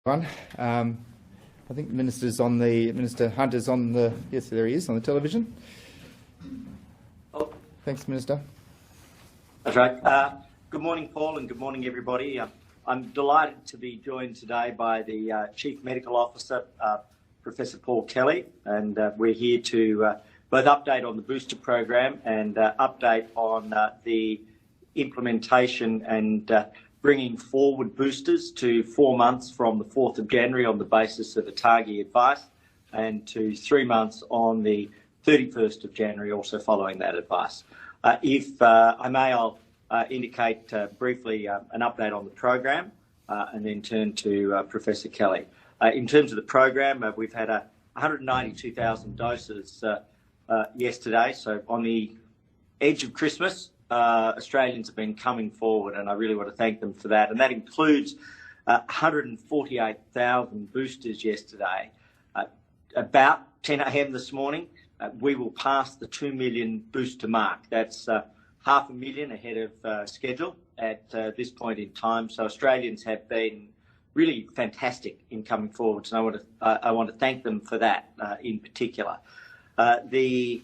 One, I think the Minister Hunter's on the. Yes, there he is on the television. Oh. Thanks, Minister. That's right. Good morning, Paul, and good morning, everybody. I'm delighted to be joined today by the Chief Medical Officer, Professor Paul Kelly, and we're here to both update on the booster program and update on the implementation and bringing forward boosters to 4 months from the 4th of January on the basis of ATAGI advice, and to 3 months on the 31st of January, also following that advice. If I may, I'll indicate briefly an update on the program and then turn to Professor Kelly. In terms of the program, we've had 192,000 doses yesterday, so on the edge of Christmas. Australians have been coming forward, and I really want to thank them for that. And that includes 148,000 boosters yesterday. About 10 a.m. this morning, we will pass the 2 million booster mark. That's 500,000 ahead of schedule at this point in time. So Australians have been really fantastic in coming forward, and I want to thank them for that in particular. The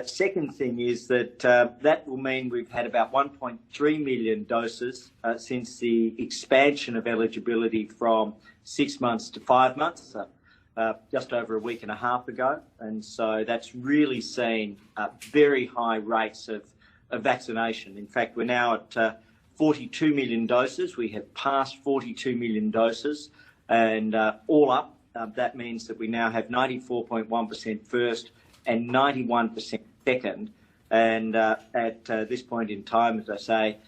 second thing is that that will mean we've had about 1.3 million doses since the expansion of eligibility from 6 months to 5 months, just over a week and a half ago. And so that's really seen very high rates of vaccination. In fact, we're now at 42 million doses. We have passed 42 million doses, and all up, that means that we now have 94.1% first and 91% second. And at this point in time, as I say,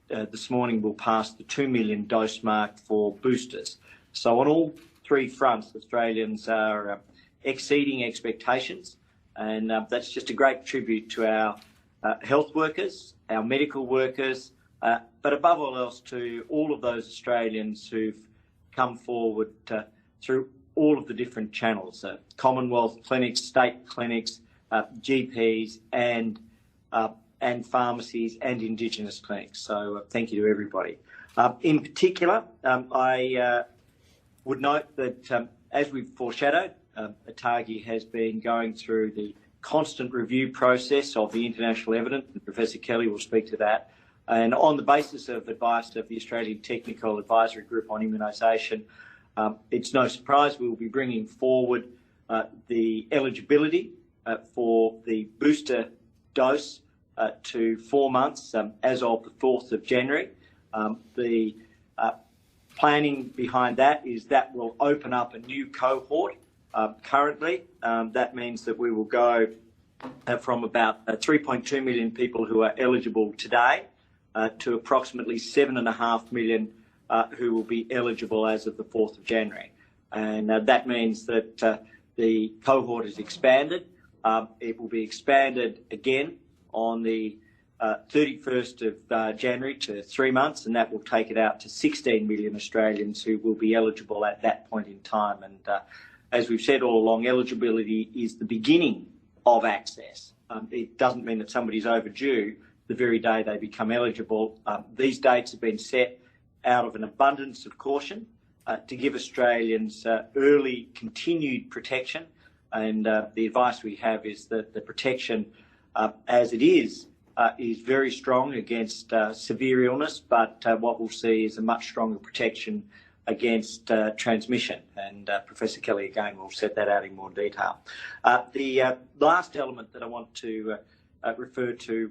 this morning we'll pass the 2 million dose mark for boosters. So on all three fronts, Australians are exceeding expectations, and that's just a great tribute to our health workers, our medical workers, but above all else to all of those Australians who've come forward through all of the different channels, Commonwealth clinics, state clinics, GPs and pharmacies and Indigenous clinics. So thank you to everybody. In particular, I would note that as we've foreshadowed, ATAGI has been going through the constant review process of the international evidence, and Professor Kelly will speak to that. And on the basis of advice of the Australian Technical Advisory Group on Immunisation, it's no surprise we will be bringing forward the eligibility for the booster dose to 4 months as of the 4th of January. The planning behind that is that will open up a new cohort. Currently, that means that we will go from about 3.2 million people who are eligible today to approximately 7.5 million who will be eligible as of the 4th of January. And that means that the cohort is expanded. It will be expanded again on the 31st of January to 3 months, and that will take it out to 16 million Australians who will be eligible at that point in time. And as we've said all along, eligibility is the beginning of access. It doesn't mean that somebody's overdue the very day they become eligible. These dates have been set out of an abundance of caution to give Australians early continued protection. And the advice we have is that the protection as it is very strong against severe illness, but what we'll see is a much stronger protection against transmission. And Professor Kelly, again, will set that out in more detail. The last element that I want to refer to,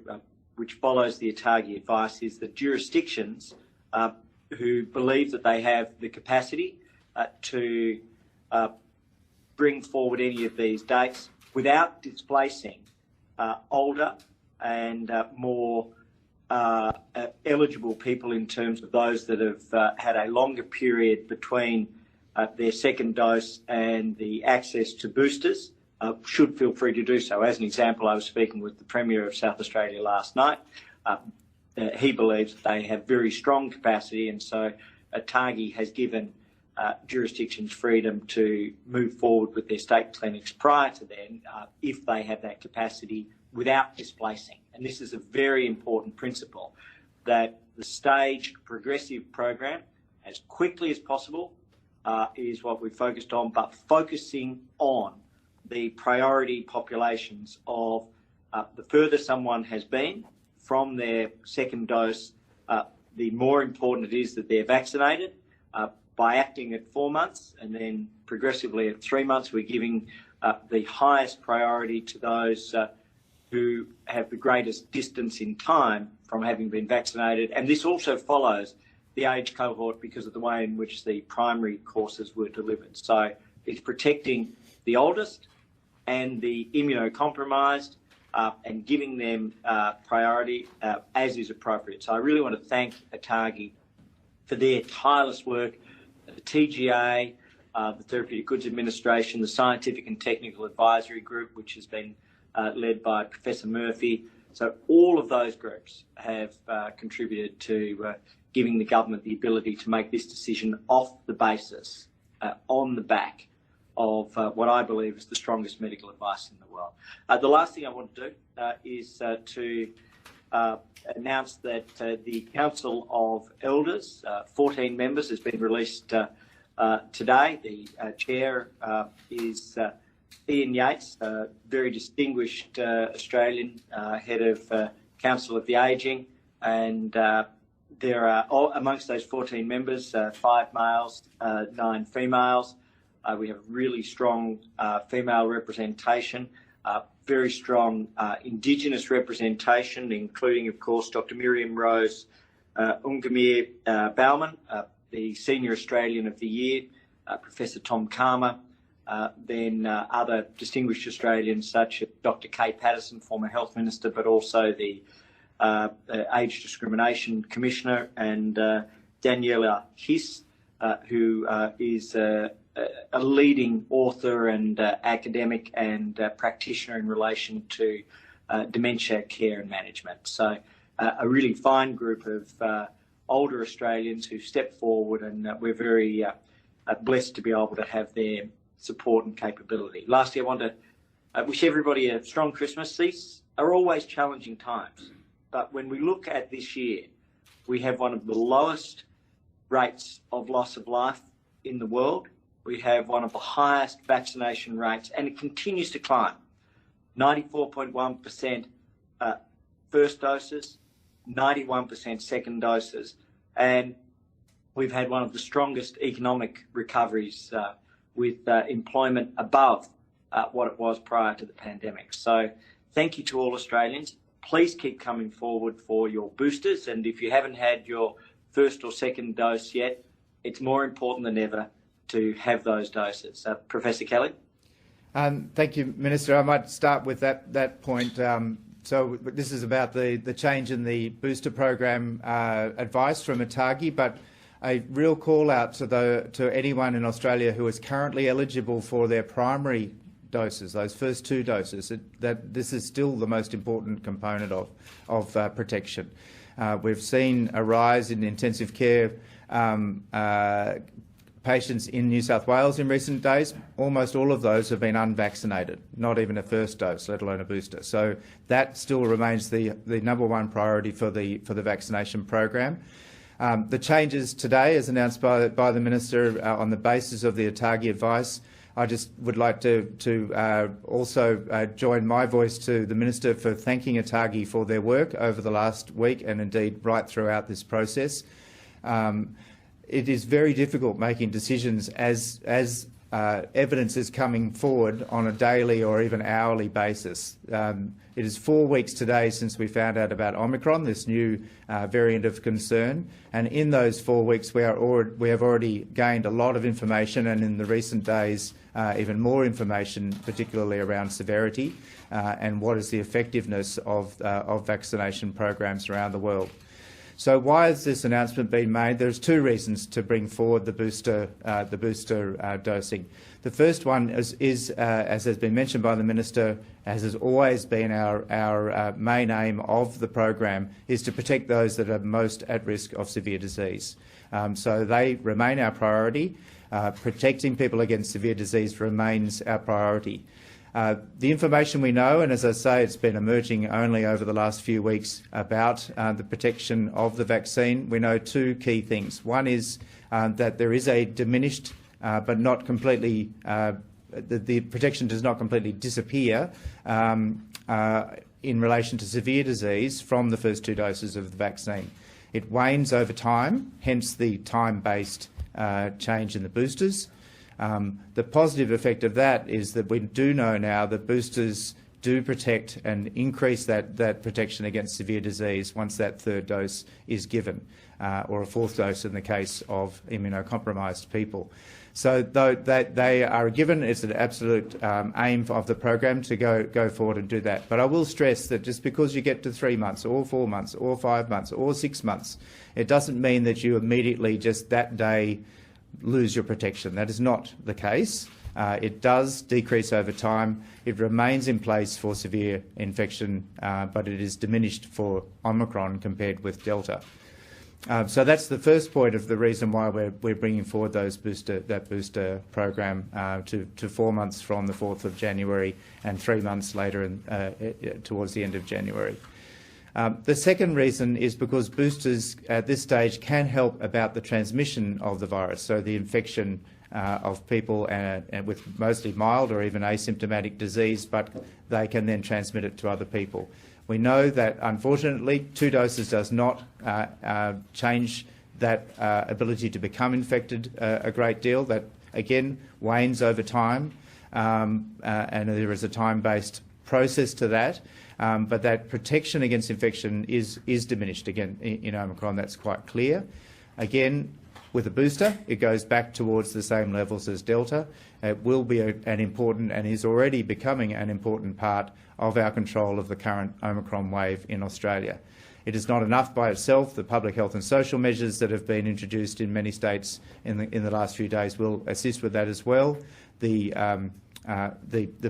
which follows the ATAGI advice, is that jurisdictions who believe that they have the capacity to bring forward any of these dates without displacing older and more eligible people in terms of those that have had a longer period between their second dose and the access to boosters, should feel free to do so. As an example, I was speaking with the Premier of South Australia last night. He believes they have very strong capacity, and so ATAGI has given jurisdictions freedom to move forward with their state clinics prior to then, if they have that capacity without displacing. And this is a very important principle, that the staged progressive program as quickly as possible is what we focused on, but focusing on the priority populations of the further someone has been from their second dose, the more important it is that they're vaccinated. By acting at 4 months and then progressively at 3 months, we're giving the highest priority to those who have the greatest distance in time from having been vaccinated. And this also follows the age cohort because of the way in which the primary courses were delivered. So it's protecting the oldest and the immunocompromised and giving them priority as is appropriate. So I really want to thank ATAGI for their tireless work, the TGA, the Therapeutic Goods Administration, the Scientific and Technical Advisory Group, which has been led by Professor Murphy. So all of those groups have contributed to giving the government the ability to make this decision off the basis, on the back of what I believe is the strongest medical advice in the world. The last thing I want to do is to announced that the Council of Elders, 14 members, has been released today. The chair is Ian Yates, a very distinguished Australian head of Council of the Ageing, and there are, amongst those 14 members, 5 males, 9 females. We have really strong female representation, very strong Indigenous representation, including, of course, Dr. Miriam Rose Ungamir Bauman, the Senior Australian of the Year, Professor Tom Karma, then other distinguished Australians such as Dr. Kay Patterson, former Health Minister, but also the Age Discrimination Commissioner, and Daniela Hiss, who is a leading author and academic and practitioner in relation to dementia care and management. So a really fine group of older Australians who stepped forward, and we're very blessed to be able to have their support and capability. Lastly, I want to wish everybody a strong Christmas. These are always challenging times, but when we look at this year, we have one of the lowest rates of loss of life in the world. We have one of the highest vaccination rates, and it continues to climb. 94.1% first doses, 91% second doses, and we've had one of the strongest economic recoveries with employment above what it was prior to the pandemic. So thank you to all Australians. Please keep coming forward for your boosters, and if you haven't had your first or second dose yet, it's more important than ever to have those doses. Professor Kelly? Thank you, Minister. I might start with that point. So this is about the change in the booster program advice from ATAGI, but a real call out to anyone in Australia who is currently eligible for their primary doses, those first 2 doses, that this is still the most important component of protection. We've seen a rise in intensive care patients in New South Wales in recent days. Almost all of those have been unvaccinated, not even a first dose, let alone a booster. So that still remains the #1 priority for the vaccination program. The changes today, as announced by the Minister on the basis of the ATAGI advice, I just would like to also join my voice to the Minister for thanking ATAGI for their work over the last week and indeed right throughout this process. It is very difficult making decisions as evidence is coming forward on a daily or even hourly basis. It is 4 weeks today since we found out about Omicron, this new variant of concern, and in those 4 weeks we have already gained a lot of information, and in the recent days even more information, particularly around severity and what is the effectiveness of vaccination programs around the world. So why has this announcement been made? There's 2 reasons to bring forward the booster dosing. The first one is as has been mentioned by the Minister, as has always been our main aim of the program, is to protect those that are most at risk of severe disease. So they remain our priority. Protecting people against severe disease remains our priority. The information we know, and as I say, it's been emerging only over the last few weeks about the protection of the vaccine. We know two key things. One is that there is a diminished but not completely, the protection does not completely disappear in relation to severe disease from the first 2 doses of the vaccine. It wanes over time, hence the time-based change in the boosters. The positive effect of that is that we do know now that boosters do protect and increase that protection against severe disease once that 3rd dose is given, or a 4th dose in the case of immunocompromised people. So though they are given, it's an absolute aim of the program to go forward and do that. But I will stress that just because you get to 3 months or 4 months or 5 months or 6 months, it doesn't mean that you immediately just that day lose your protection. That is not the case. It does decrease over time. It remains in place for severe infection, but it is diminished for Omicron compared with Delta. So that's the first point of the reason why we're bringing forward that booster program to 4 months from the 4th of January and 3 months later towards the end of January. The second reason is because boosters at this stage can help about the transmission of the virus, so the infection of people and with mostly mild or even asymptomatic disease, but they can then transmit it to other people. We know that, unfortunately, 2 doses does not change that ability to become infected a great deal. That, again, wanes over time, and there is a time-based process to that. But that protection against infection is diminished. Again, in Omicron, that's quite clear. Again, with a booster, it goes back towards the same levels as Delta. It will be an important, and is already becoming an important part of our control of the current Omicron wave in Australia. It is not enough by itself. The public health and social measures that have been introduced in many states in the last few days will assist with that as well. The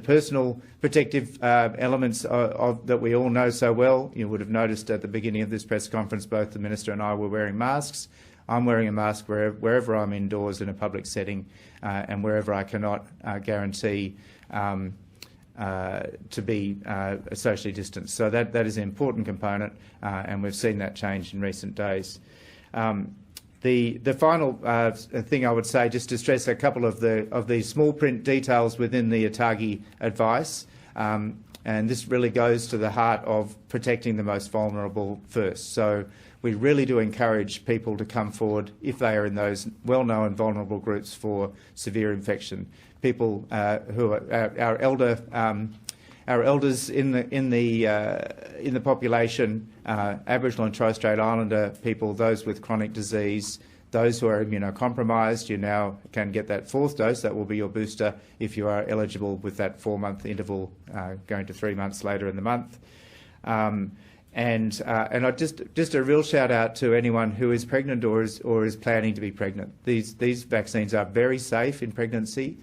personal protective elements that we all know so well. You would have noticed at the beginning of this press conference, both the Minister and I were wearing masks. I'm wearing a mask wherever I'm indoors in a public setting, and wherever I cannot guarantee to be socially distanced. So that is an important component, and we've seen that change in recent days. The final thing I would say, just to stress a couple of the small print details within the ATAGI advice, and this really goes to the heart of protecting the most vulnerable first. So we really do encourage people to come forward if they are in those well-known vulnerable groups for severe infection. People who are our elders in the population, Aboriginal and Torres Strait Islander people, those with chronic disease, those who are immunocompromised. You now can get that 4th dose. That will be your booster if you are eligible with that 4-month interval going to 3 months later in the month. And I just a real shout out to anyone who is pregnant or is planning to be pregnant. These vaccines are very safe in pregnancy.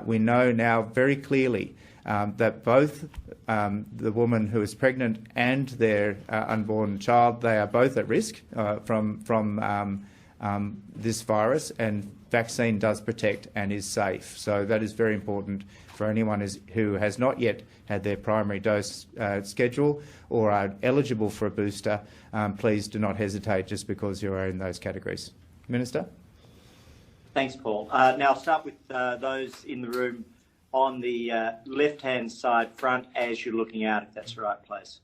We know now very clearly that both the woman who is pregnant and their unborn child, they are both at risk from this virus, and vaccine does protect and is safe. So that is very important for anyone who has not yet had their primary dose schedule or are eligible for a booster. Please do not hesitate just because you are in those categories. Minister? Thanks, Paul. Now I'll start with those in the room on the left-hand side front as you're looking out, if that's right, please.